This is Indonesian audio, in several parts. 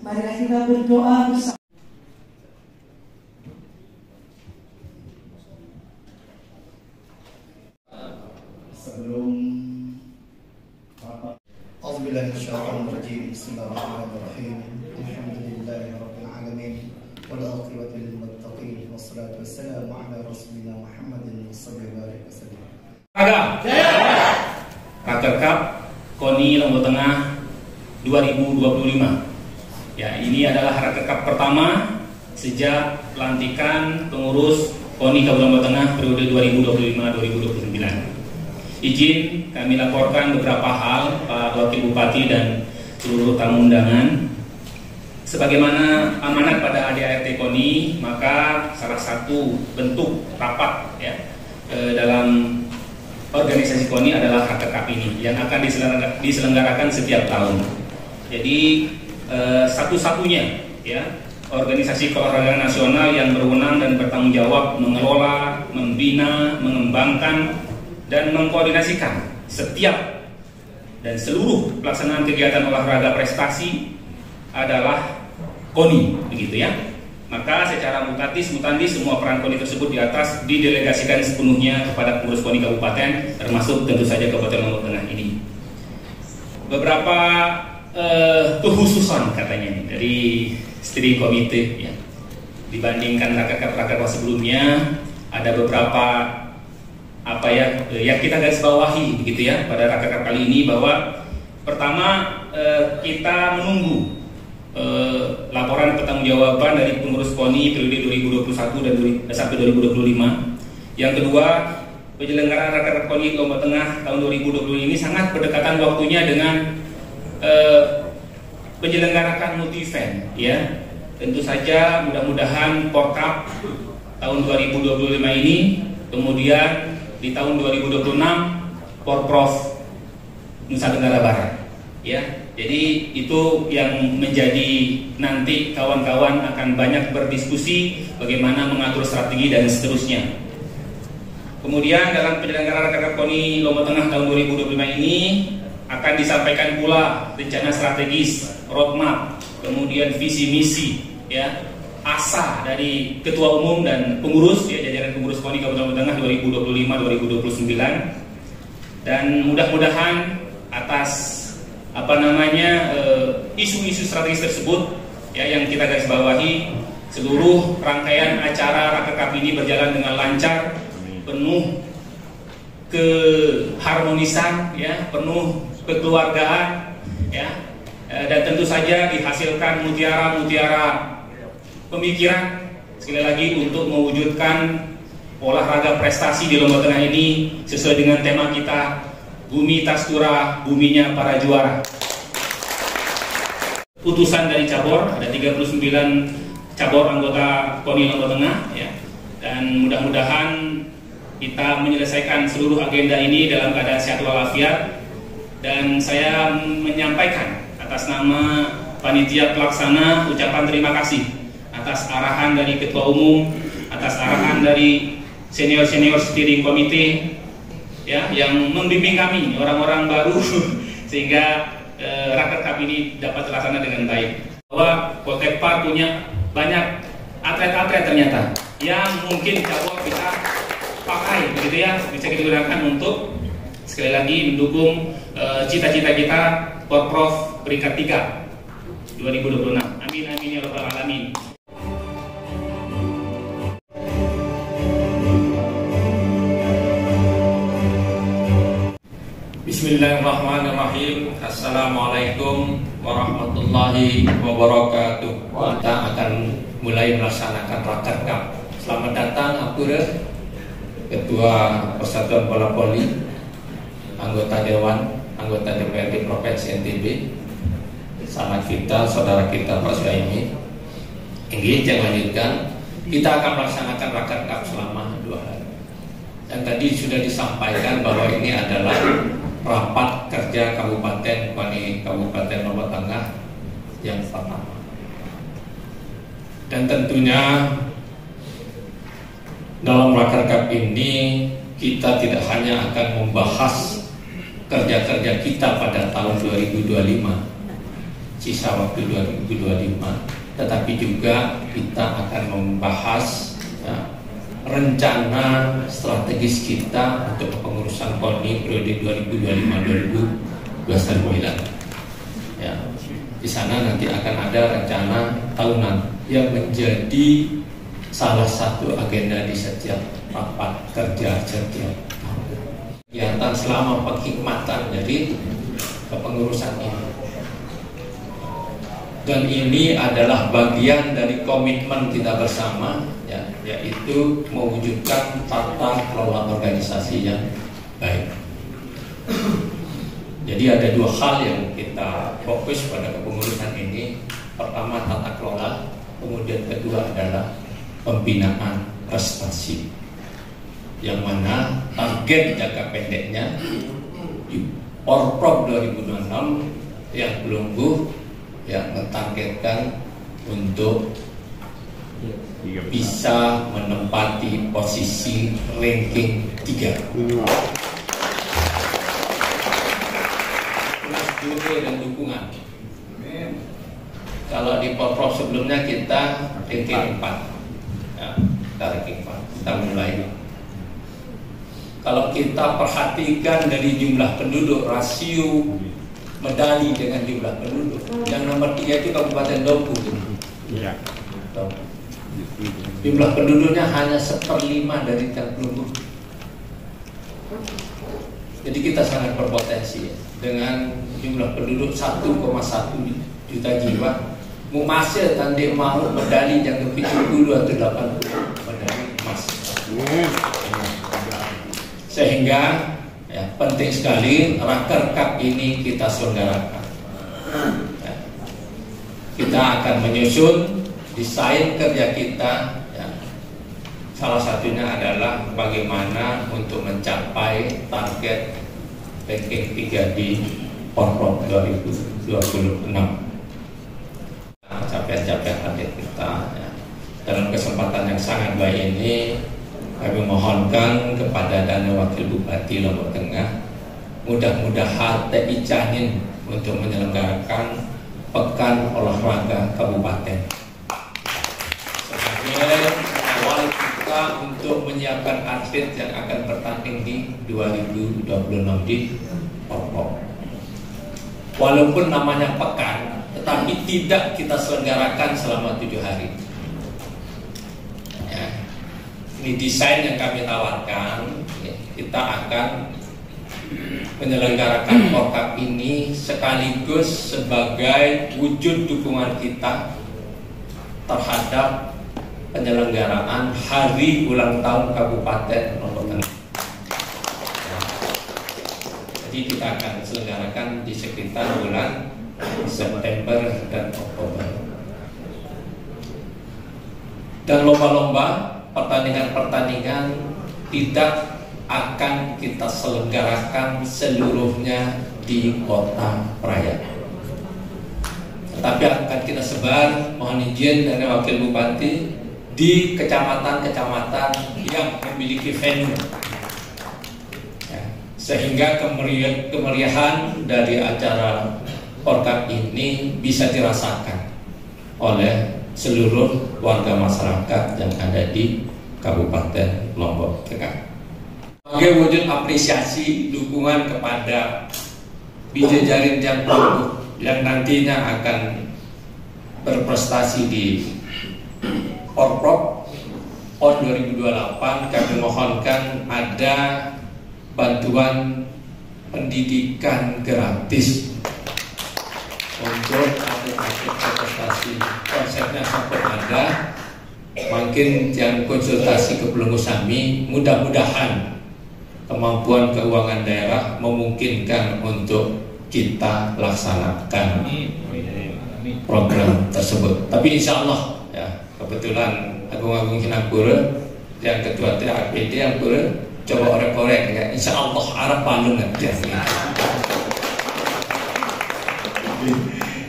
Marilah kita berdoa bersama. Sebelum Auzubillahiminasyaitonirrajim. Bismillahirrahmanirrahim. Alhamdulillahirabbil alamin. Wal aqibatu lil muttaqin. Wassalatu wassalamu ala rasulina Muhammadin sallallahu alaihi wasallam. Raker Cup KONI Lombok Tengah 2025. Ya, ini adalah Raker Cup pertama sejak pelantikan pengurus KONI Kabupaten Lombok Tengah periode 2025-2029. Izin kami laporkan beberapa hal Pak Wakil Bupati dan seluruh tamu undangan. Sebagaimana amanat pada ADART KONI, maka salah satu bentuk rapat ya dalam organisasi KONI adalah Raker Cup ini yang akan diselenggarakan setiap tahun. Jadi satu-satunya ya organisasi keolahragaan nasional yang berwenang dan bertanggung jawab mengelola, membina, mengembangkan dan mengkoordinasikan setiap dan seluruh pelaksanaan kegiatan olahraga prestasi adalah KONI, begitu ya. Maka secara mutatis mutandis semua peran KONI tersebut di atas didelegasikan sepenuhnya kepada pengurus KONI kabupaten, termasuk tentu saja Kabupaten Lombok Tengah ini. Beberapa kekhususan katanya nih dari steering komite ya. Dibandingkan raker sebelumnya, ada beberapa apa ya yang kita garis bawahi begitu ya pada Raker kali ini, bahwa pertama kita menunggu laporan pertanggungjawaban dari pengurus KONI periode 2021 dan sampai 2025. Yang kedua, penyelenggaraan Raker KONI Lombok Tengah tahun 2020 ini sangat berdekatan waktunya dengan penyelenggarakan multi event ya. Tentu saja mudah-mudahan Porkap tahun 2025 ini, kemudian di tahun 2026 Porprov Nusa Tenggara Barat ya. Jadi itu yang menjadi nanti kawan-kawan akan banyak berdiskusi bagaimana mengatur strategi dan seterusnya. Kemudian dalam penyelenggaraan Raker KONI Lombok Tengah tahun 2025 ini akan disampaikan pula rencana strategis, roadmap, kemudian visi misi ya, asa dari ketua umum dan pengurus ya, jajaran pengurus KONI Kabupaten Lombok Tengah 2025-2029. Dan mudah-mudahan atas isu-isu strategis tersebut ya yang kita garis bawahi, seluruh rangkaian acara Raker Cup ini berjalan dengan lancar, penuh keharmonisan ya, penuh kekeluargaan ya, dan tentu saja dihasilkan mutiara-mutiara pemikiran sekali lagi untuk mewujudkan olahraga prestasi di Lombok Tengah ini sesuai dengan tema kita, Bumi Tastura, buminya para juara. Putusan dari cabur, ada 39 cabur anggota KONI Lombok Tengah ya, dan mudah-mudahan kita menyelesaikan seluruh agenda ini dalam keadaan sehat walafiat. Dan saya menyampaikan atas nama panitia pelaksana ucapan terima kasih atas arahan dari ketua umum, atas arahan dari senior-senior steering komite ya, yang membimbing kami orang-orang baru sehingga Raker Cup ini dapat terlaksana dengan baik. Bahwa Poltekpar punya banyak atlet-atlet ternyata yang mungkin cabur bisa pakai begitu ya, bisa kita gunakan untuk sekali lagi mendukung cita-cita kita Porprov peringkat 3 2026. Amin amin ya rabbal alamin. Bismillahirrahmanirrahim. Assalamualaikum warahmatullahi wabarakatuh. Kita akan mulai melaksanakan Raker Cup. Selamat datang Apura Ketua Persatuan Bola Voli, anggota Dewan, anggota DPRD Provinsi NTB, sanak kita, saudara kita Pak Suhaimi. Ini yang lanjutkan, kita akan melaksanakan Raker Cup selama 2 hari. Dan tadi sudah disampaikan bahwa ini adalah rapat kerja Kabupaten KONI Kabupaten Lombok Tengah yang pertama. Dan tentunya dalam Raker Cup ini kita tidak hanya akan membahas kerja-kerja kita pada tahun 2025, sisa waktu 2025, tetapi juga kita akan membahas rencana strategis kita untuk kepengurusan KONI periode 2025-2029. Ya, di sana nanti akan ada rencana tahunan yang menjadi salah satu agenda di setiap rapat kerja setiap tahun. Kegiatan selama penghikmatan dari kepengurusan ini. Dan ini adalah bagian dari komitmen kita bersama, ya, yaitu mewujudkan tata kelola organisasi yang baik. Jadi ada 2 hal yang kita fokus pada kepengurusan ini. Pertama tata kelola, kemudian kedua adalah pembinaan prestasi. Yang mana target jangka pendeknya di Porprov 2026 yang belum yang mentargetkan untuk bisa menempati posisi ranking 3. Plus juri dan dukungan. Kalau di Porprov sebelumnya kita ranking 4. Ya, ranking 4. Kita mulai. Kalau kita perhatikan dari jumlah penduduk, rasio medali dengan jumlah penduduk, yang nomor 3 itu Kabupaten Dompu. Ya. Jumlah penduduknya hanya 1/5 dari Teluk. Jadi kita sangat berpotensi dengan jumlah penduduk 1,1 juta jiwa. Masih tanding mau medali yang lebih 70 atau 80 medali emas. Sehingga ya, penting sekali Raker Cup ini kita selenggarakan. Ya. Kita akan menyusun desain kerja kita. Ya. Salah satunya adalah bagaimana untuk mencapai target ranking 3 di Porprov 2026. Capaian-capaian target kita. Ya. Dalam kesempatan yang sangat baik ini, kami mohonkan kepada Dan Wakil Bupati Lombok Tengah, mudah-mudahan TI Canin untuk menyelenggarakan Pekan Olahraga Kabupaten. Sebagai awal kita untuk menyiapkan atlet yang akan bertanding di 2026 di Porprov. Walaupun namanya pekan, tetapi tidak kita selenggarakan selama 7 hari. Ini desain yang kami tawarkan. Kita akan menyelenggarakan Porcup ini sekaligus sebagai wujud dukungan kita terhadap penyelenggaraan Hari Ulang Tahun Kabupaten Lombok Tengah. Jadi kita akan selenggarakan di sekitar bulan September dan Oktober. Dan lomba-lomba, pertandingan-pertandingan tidak akan kita selenggarakan seluruhnya di kota Praia, tetapi akan kita sebar, mohon izin dari Wakil Bupati, di kecamatan-kecamatan yang memiliki venue, ya, sehingga kemeriahan dari acara Porcup ini bisa dirasakan oleh seluruh warga masyarakat yang ada di Kabupaten Lombok Tengah. Sebagai wujud apresiasi dukungan kepada Bijejarin Jambu yang nantinya akan berprestasi di Porprov PON 2028, kami mohonkan ada bantuan pendidikan gratis untuk atlet-atlet prestasi. Konsepnya seperti ada Makin yang konsultasi ke Pelunggu Sami, mudah-mudahan kemampuan keuangan daerah memungkinkan untuk kita laksanakan program tersebut. Tapi insya Allah ya, kebetulan Agung-Agung Sinapura yang ketua TAPD yang coba orek-orek ya, insya Allah arah palung aja.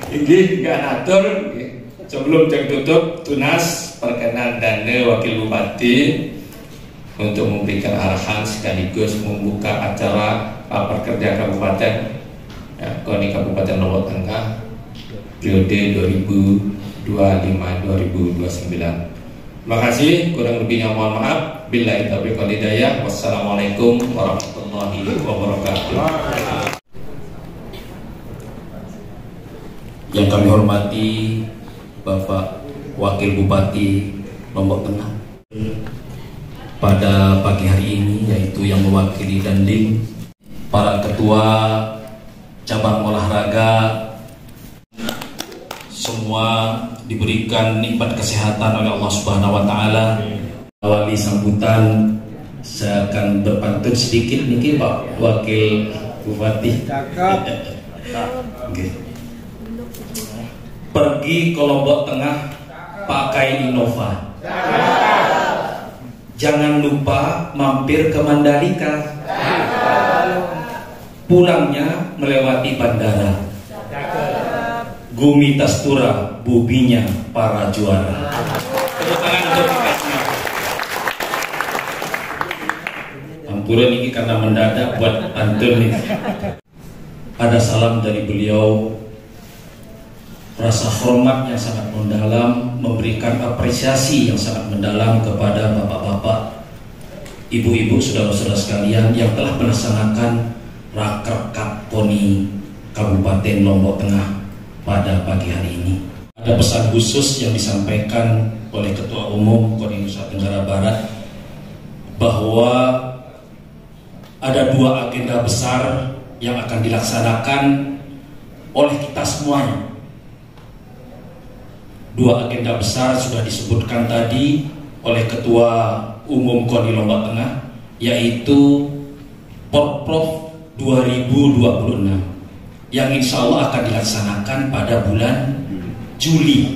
Ini nggak atur. Sebelum tutup, tunas perkenan dana Wakil Bupati untuk memberikan arahan sekaligus membuka acara rapat kerja Kabupaten ya, KONI Kabupaten Lombok Tengah periode 2025-2029. Terima kasih, kurang lebihnya mohon maaf. Billahi taufiq wal hidayah. Wassalamualaikum warahmatullahi wabarakatuh. Yang kami hormati Bapak Wakil Bupati Lombok Tengah pada pagi hari ini, yaitu yang mewakili Dandim, para ketua cabang olahraga, semua diberikan nikmat kesehatan oleh Allah Subhanahu wa taala. Awali sambutan saya akan berpantun sedikit niki Pak Wakil Bupati. Okay. Pergi ke Lombok Tengah pakai Innova. Jangan lupa mampir ke Mandalika. Pulangnya melewati bandara. Gumi Tastura, bubinya para juara. Tepuk tangan untuk kita. Ampura ini karena mendadak buat pantun ini. Ada salam dari beliau. Rasa hormat yang sangat mendalam, memberikan apresiasi yang sangat mendalam kepada bapak-bapak, ibu-ibu, saudara-saudara sekalian yang telah melaksanakan Rakerkap KONI Kabupaten Lombok Tengah pada pagi hari ini. Ada pesan khusus yang disampaikan oleh Ketua Umum KONI Nusa Tenggara Barat bahwa ada dua agenda besar yang akan dilaksanakan oleh kita semuanya. Dua agenda besar sudah disebutkan tadi oleh Ketua Umum KONI Lombok Tengah, yaitu Porprov 2026 yang insya Allah akan dilaksanakan pada bulan Juli.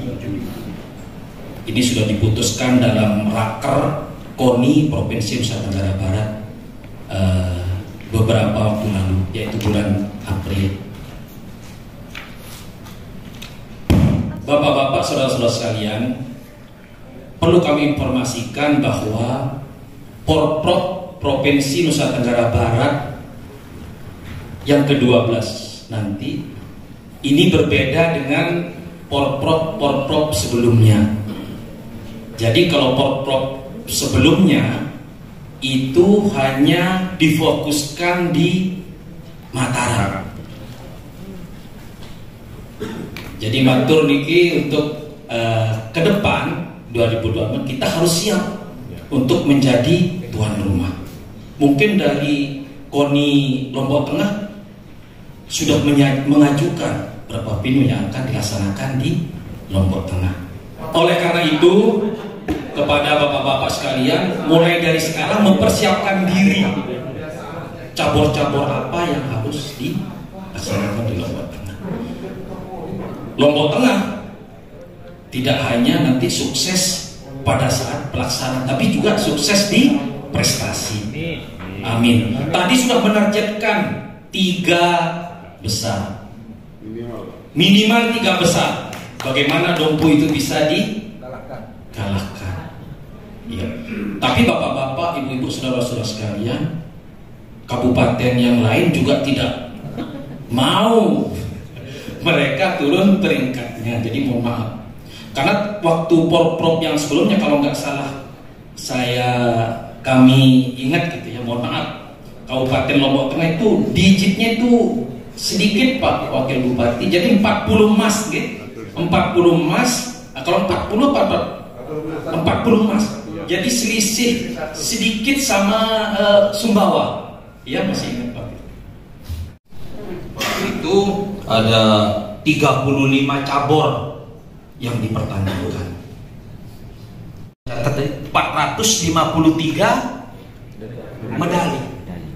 Ini sudah diputuskan dalam Raker KONI Provinsi Nusa Tenggara Barat beberapa waktu lalu, yaitu bulan April. Bapak-bapak, saudara-saudara sekalian, perlu kami informasikan bahwa Porprov Provinsi Nusa Tenggara Barat yang ke-12 nanti ini berbeda dengan Porprov sebelumnya. Jadi kalau Porprov sebelumnya itu hanya difokuskan di Mataram. Jadi matur niki untuk ke depan 2024 kita harus siap untuk menjadi tuan rumah. Mungkin dari KONI Lombok Tengah sudah mengajukan berapa venue yang akan dilaksanakan di Lombok Tengah. Oleh karena itu, kepada bapak-bapak sekalian, mulai dari sekarang mempersiapkan diri. Cabur-cabur apa yang harus dilaksanakan di Lombok Tengah. Lombok Tengah tidak hanya nanti sukses pada saat pelaksanaan, tapi juga sukses di prestasi. Amin. Tadi sudah menargetkan 3 besar, minimal 3 besar. Bagaimana Dompu itu bisa dikalahkan? Ya. Tapi bapak-bapak, ibu-ibu, saudara-saudara sekalian, kabupaten yang lain juga tidak mau mereka turun peringkatnya. Jadi mohon maaf, karena waktu Porprov yang sebelumnya kalau nggak salah kami ingat gitu ya, mohon maaf, Kabupaten Lombok Tengah itu digitnya itu sedikit Pak Wakil Bupati. Jadi 40 emas gitu. 40 emas, kalau 40 emas. Jadi selisih sedikit sama Sumbawa. Ya masih ingat Pak. Itu ada 35 cabur yang dipertandingkan. 453 medali.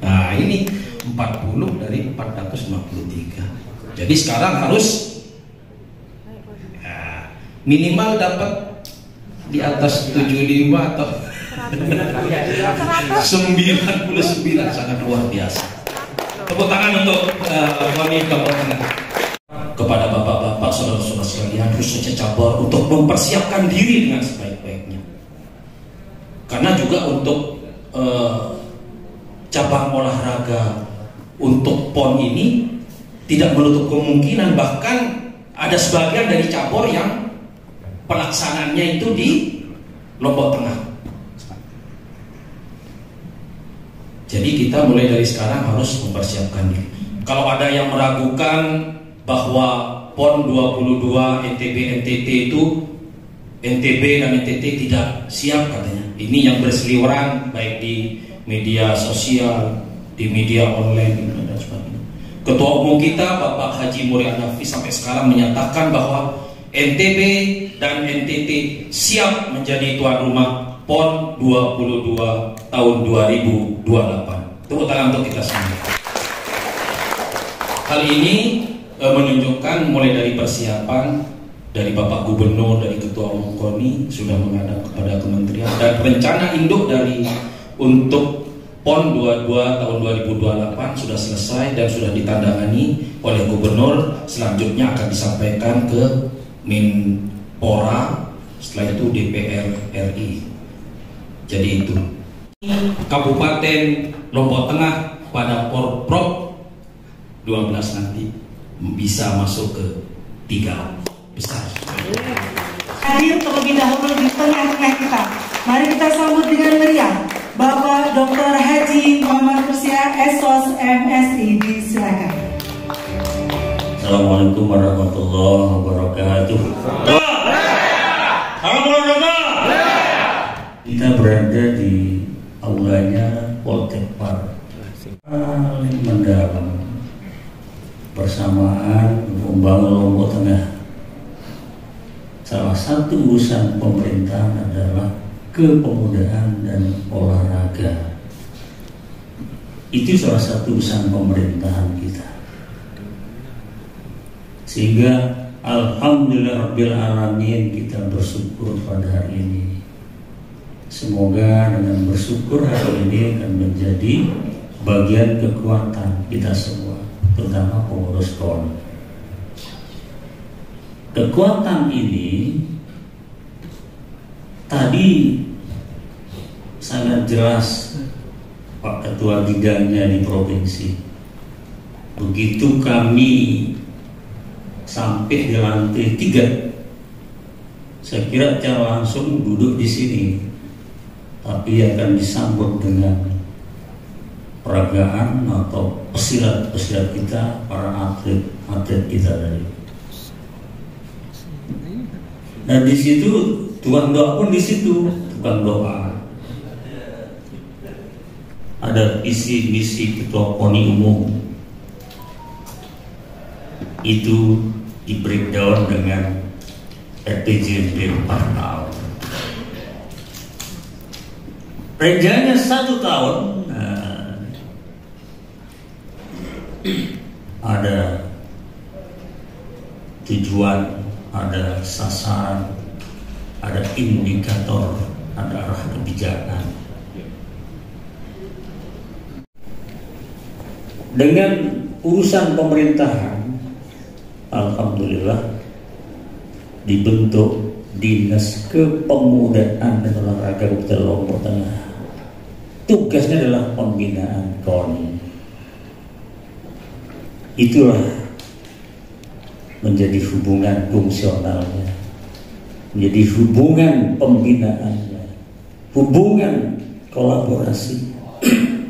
Nah ini 40 dari 453. Jadi sekarang harus minimal dapat di atas 75 atau 99, sangat luar biasa. Tepuk tangan untuk Koni Lombok Tengah. Kepada bapak-bapak, saudara-saudara sekalian, khususnya cabur untuk mempersiapkan diri dengan sebaik-baiknya. Karena juga untuk cabang olahraga untuk PON ini tidak menutup kemungkinan, bahkan ada sebagian dari cabur yang pelaksanaannya itu di Lombok Tengah. Jadi kita mulai dari sekarang harus mempersiapkan diri. Kalau ada yang meragukan bahwa PON 22 NTB NTT itu NTB dan NTT tidak siap katanya. Ini yang berseliweran baik di media sosial, di media online dan sebagainya. Ketua Umum kita Bapak Haji Mulia Nafi sampai sekarang menyatakan bahwa NTB dan NTT siap menjadi tuan rumah PON 22 tahun 2028. Tepuk tangan untuk kita semua. Hal ini menunjukkan mulai dari persiapan dari Bapak Gubernur, dari Ketua Umum KONI sudah menghadap kepada kementerian, dan rencana induk dari untuk PON 22 tahun 2028 sudah selesai dan sudah ditandangani oleh Gubernur. Selanjutnya akan disampaikan ke Menpora, setelah itu DPR RI. Jadi itu Kabupaten Lombok Tengah pada Porprov 12 nanti bisa masuk ke 3 besar. Hadir terlebih dahulu di tengah-tengah kita. Mari kita sambut dengan meriah Bapak Dr. Haji Muhammad Kursia, SOS MSI. Disilakan. Assalamualaikum warahmatullahi wabarakatuh. Kita berada di aulanya Poltekpar paling mendalam bersamaan membangun Lombok Tengah. Salah satu urusan pemerintahan adalah kepemudaan dan olahraga. Itu salah satu urusan pemerintahan kita. Sehingga alhamdulillah rabbil alamin kita bersyukur pada hari ini. Semoga dengan bersyukur hari ini akan menjadi bagian kekuatan kita semua, terutama pengurus PON. Kekuatan ini tadi sangat jelas Pak Ketua bidangnya di provinsi. Begitu kami sampai di lantai 3, saya kira cara langsung duduk di sini, tapi akan disambut dengan peragaan atau pesilat-pesilat kita, para atlet kita dari. Nah di situ tukang doa pun di situ, tukang doa. Ada visi misi Ketua KONI umum itu di breakdown dengan RPJMD 4 tahun. Rencananya 1 tahun. Ada tujuan, ada sasaran, ada indikator, ada arah kebijakan. Dengan urusan pemerintahan, alhamdulillah dibentuk Dinas Kepemudaan dan Olahraga Kabupaten Lombok Tengah. Tugasnya adalah pembinaan KONI. Itulah menjadi hubungan fungsionalnya, menjadi hubungan pembinaannya, hubungan kolaborasi,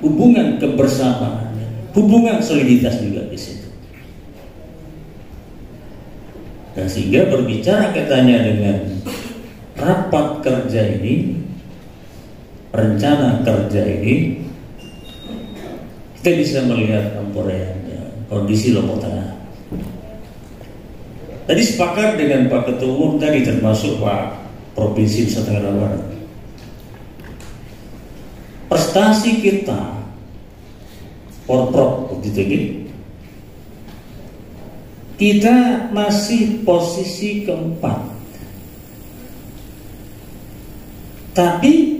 hubungan kebersamaannya, hubungan soliditas juga di situ. Dan sehingga berbicara katanya dengan rapat kerja ini, rencana kerja ini, kita bisa melihat kampureannya, kondisi Lombok Tengah. Tadi sepakat dengan Pak Ketua Umum tadi, termasuk Pak Provinsi Nusa Tenggara Barat. prestasi kita Porprov waktu itu kita masih posisi keempat, tapi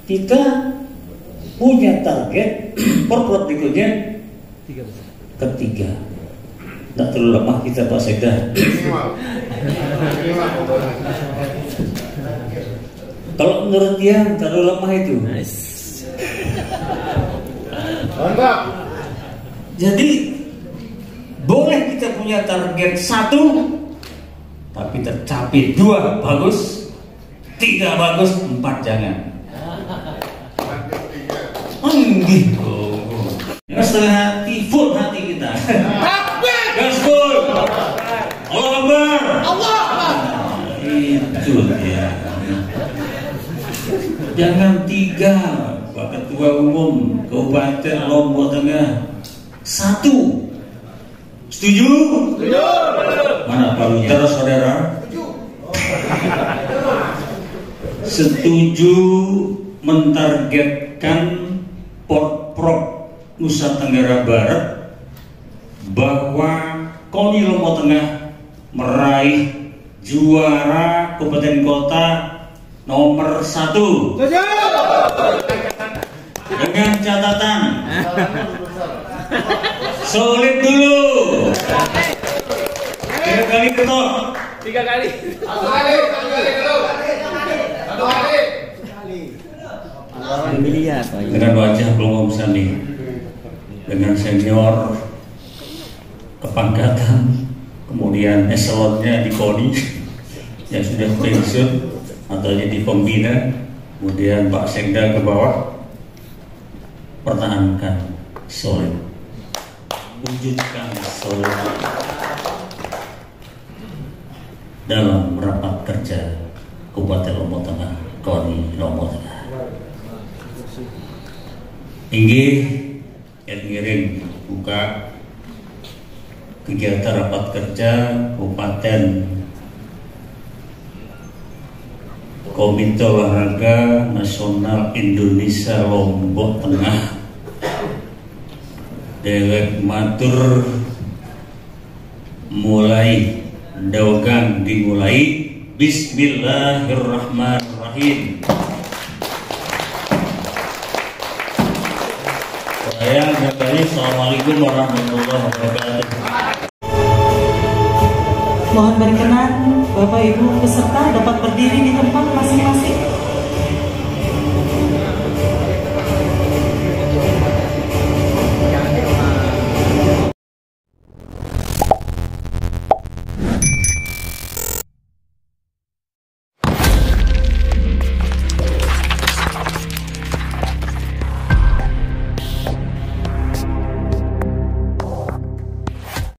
kita punya target Porprov berikutnya ketiga. Tidak terlalu lemah kita Pak Sekda. Kalau menurut dia terlalu lemah itu. Mantap. Jadi boleh kita punya target 1, tapi tercapai 2 bagus, 3 bagus, 4 jangan. Gitu. Setengah hati, full hati kita. Gaspol. Allah Akbar. Allah Akbar. Itu ya. Jangan 3, Pak Ketua Umum Kabupaten Lombok Tengah 1. Setuju? Setuju. Mana Pak Luther saudara? Setuju mentargetkan Porprov Nusa Tenggara Barat bahwa KONI Lombok Tengah meraih juara kabupaten kota nomor 1 dengan catatan solid dulu 3 kali ketok 3 kali dengan wajah belum bisa nih, dengan senior kepangkatan kemudian eselonnya di KONI yang sudah pensiun atau jadi pembina, kemudian Pak Sekda ke bawah, pertahankan solid, wujudkan solid dalam rapat kerja Kabupaten Lombok Tengah, KONI Lombok Tengah. Inggih ngiring buka kegiatan rapat kerja Kabupaten Komite Olahraga Nasional Indonesia Lombok Tengah. Dewek matur mulai dawagan dimulai. Bismillahirrahmanirrahim. Saya Gabari, Assalamualaikum warahmatullahi wabarakatuh. Mohon berkenan Bapak Ibu peserta dapat berdiri di tempat masing-masing.